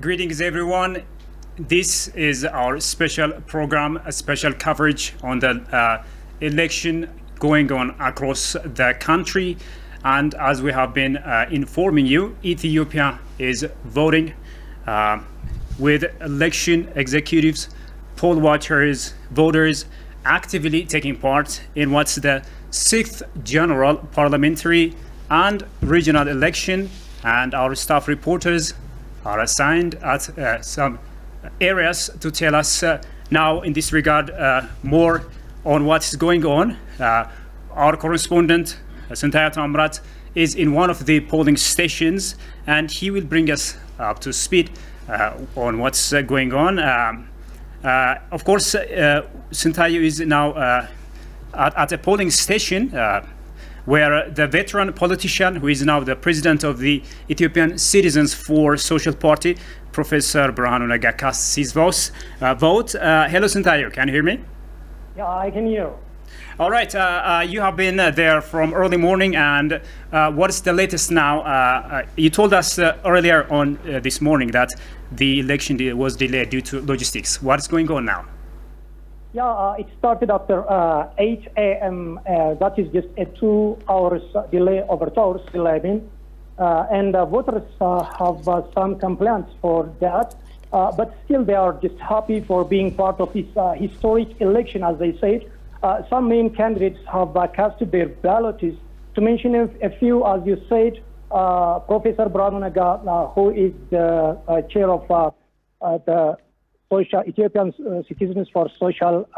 Greetings, everyone. This is our special program, a special coverage on the election going on across the country. And as we have been informing you, Ethiopia is voting with election executives, poll watchers, voters actively taking part in what's the 6th general parliamentary and regional election. And our staff reporters are assigned at some areas to tell us now in this regard more on what's going on. Our correspondent, Sintaya Tamrat, is in one of the polling stations, and he will bring us up to speed on what's going on. Of course, Sintaya is now at a polling station where the veteran politician, who is now the president of the Ethiopian Citizens for Social Party, Professor Birhanu Nega, casts his vote. Hello, Sintaya, can you hear me? Yeah, I can hear. All right, you have been there from early morning, and what's the latest now? You told us earlier on this morning that the election was delayed due to logistics. What's going on now? Yeah, it started after 8 a.m. That is just a 2 hours delay, over 2 hours delay. And voters have some complaints for that. But still, they are just happy for being part of this historic election, as they said. Some main candidates have casted their ballots. To mention a few, as you said, Professor Birhanu Nega, who is the chair of the Ethiopian Citizens for Social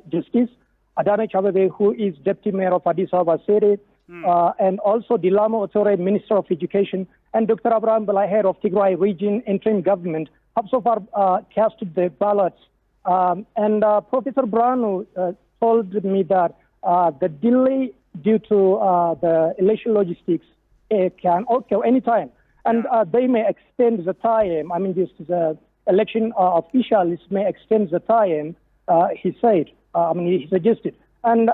Justice, Adanech Abebe, who is deputy mayor of Addis Ababa City, and also Dilamo Otore, Minister of Education, and Dr. Abraham Belaher of Tigray Region Interim Government have so far casted their ballots. And Professor Birhanu told me that the delay due to the election logistics can occur anytime, and they may extend the time. I mean, this is election officials may extend the time, he said. He suggested. And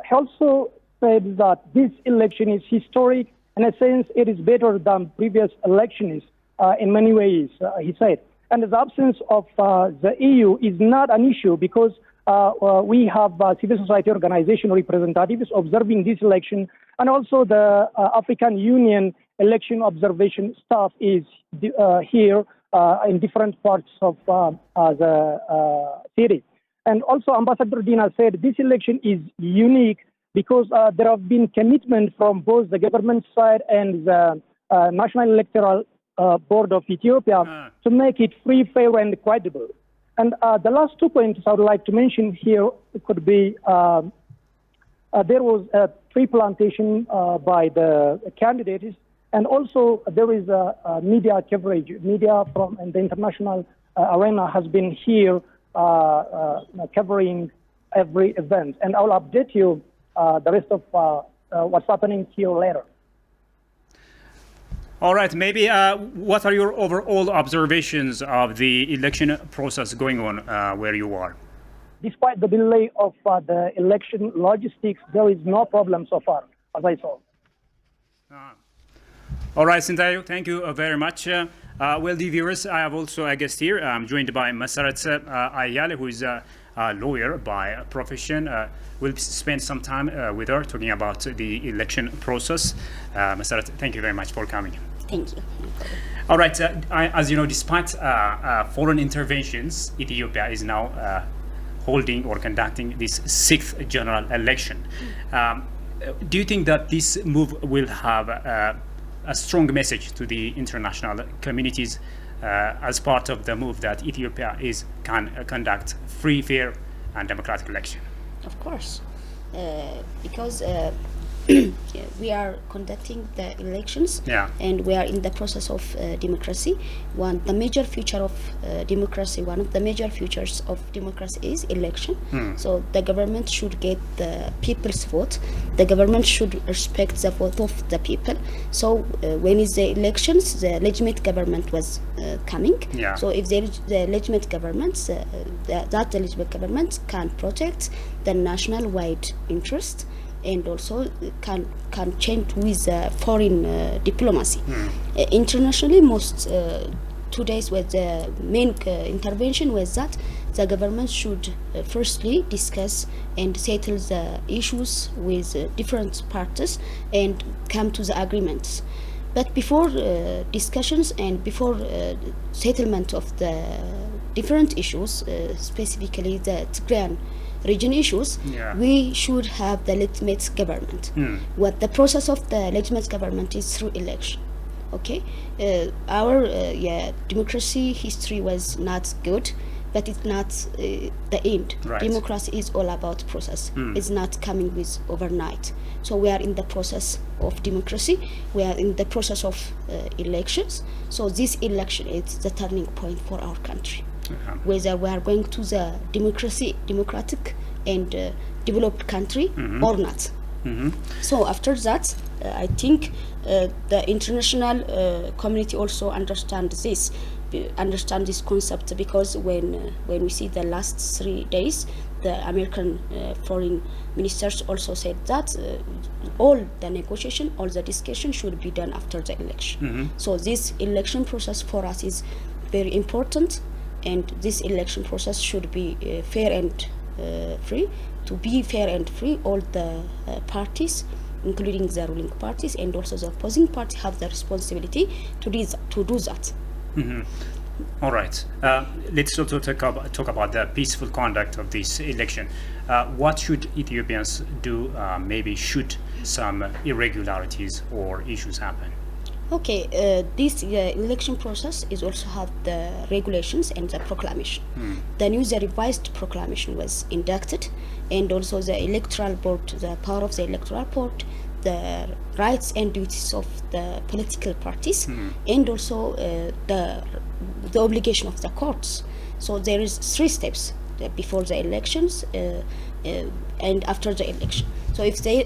he also said that this election is historic. In a sense, it is better than previous elections in many ways, he said. And the absence of the EU is not an issue because we have civil society organization representatives observing this election, and also the African Union election observation staff is here in different parts of the city. And also Ambassador Dina said this election is unique because there have been commitment from both the government side and the National Electoral Board of Ethiopia to make it free, fair, and credible. And the last 2 points I would like to mention here could be there was a tree plantation by the candidates, and also there is a media coverage. Media from the international arena has been here covering every event. And I'll update you the rest of what's happening here later. All right, maybe what are your overall observations of the election process going on where you are? Despite the delay of the election logistics, there is no problem so far, as I saw. All right, Sintaya, thank you very much. Well, the viewers, I have also a guest here. I'm joined by Masarat Ayale, who is a lawyer by profession. We'll spend some time with her talking about the election process. Masarat, thank you very much for coming. Thank you. All right, as you know, despite foreign interventions, Ethiopia is now holding or conducting this 6th general election. Do you think that this move will have a strong message to the international communities as part of the move that Ethiopia can conduct free, fair, and democratic election? Of course, because we are conducting the elections, and we are in the process of democracy. One of the major futures of democracy is election. So the government should get the people's vote. The government should respect the vote of the people. So when is the elections, the legitimate government was coming. So if the legitimate government, that legitimate government can protect the national wide interest, and also can change with foreign diplomacy. Internationally, most 2 days was the main intervention was that the government should firstly discuss and settle the issues with different parties and come to the agreements. But before discussions and before settlement of the different issues, specifically the Tigrayan region issues, we should have the legitimate government. What the process of the legitimate government is through election. Okay, our democracy history was not good, but it's not the end. Right. Democracy is all about process. It's not coming with overnight. So we are in the process of democracy. We are in the process of elections. So this election is the turning point for our country. Whether we are going to the democratic and developed country or not. So after that, I think the international community also understand this concept, because when we see the last 3 days, the American foreign ministers also said that all the negotiation, all the discussion should be done after the election. So this election process for us is very important, and this election process should be fair and free. To be fair and free, all the parties, including the ruling parties and also the opposing party, have the responsibility to do that. All right. Let's also talk about the peaceful conduct of this election. What should Ethiopians do? Maybe should some irregularities or issues happen? Okay, this election process is also have the regulations and the proclamation. The revised proclamation was inducted, and also the electoral board, the power of the electoral board, the rights and duties of the political parties, and also the obligation of the courts. So there is 3 steps before the elections and after the election. So if there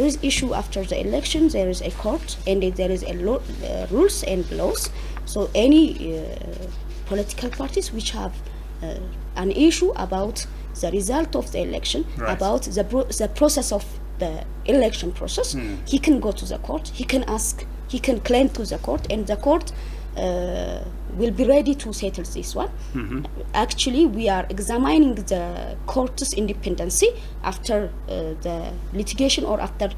is issue after the election, there is a court and there is a rules and laws. So any political parties which have an issue about the result of the election, about the process of the election process, he can go to the court, he can claim to the court, and the court will be ready to settle this one. Actually, we are examining the court's independence after the litigation or after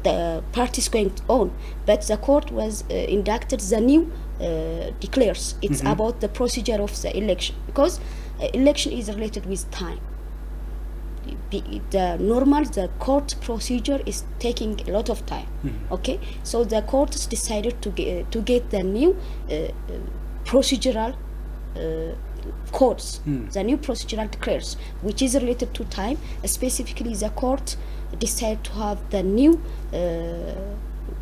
the parties going on. But the court was inducted, the new declares it's about the procedure of the election, because election is related with time. The court procedure is taking a lot of time. Okay, so the courts decided to get the new procedural codes, the new procedural declares, which is related to time. Specifically, the court decided to have the new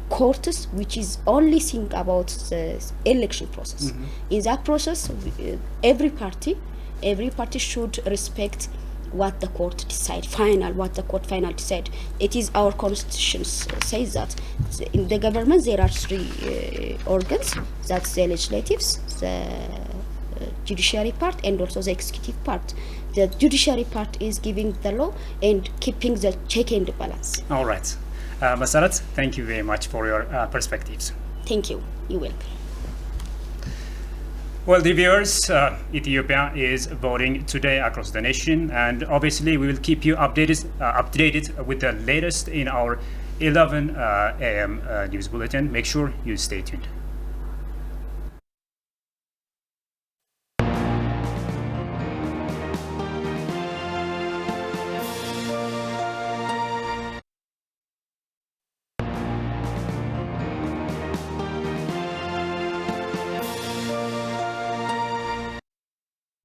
courts, which is only think about the election process. In that process, every party should respect what the court final decide. It is our constitution says that in the government there are 3 organs. That's the legislatives, the judiciary part, and also the executive part. The judiciary part is giving the law and keeping the check and balance. All right. Masarat, thank you very much for your perspectives. Thank you. You're welcome. Well, the viewers, Ethiopia is voting today across the nation, and obviously we will keep you updated with the latest in our 11 a.m. news bulletin. Make sure you stay tuned.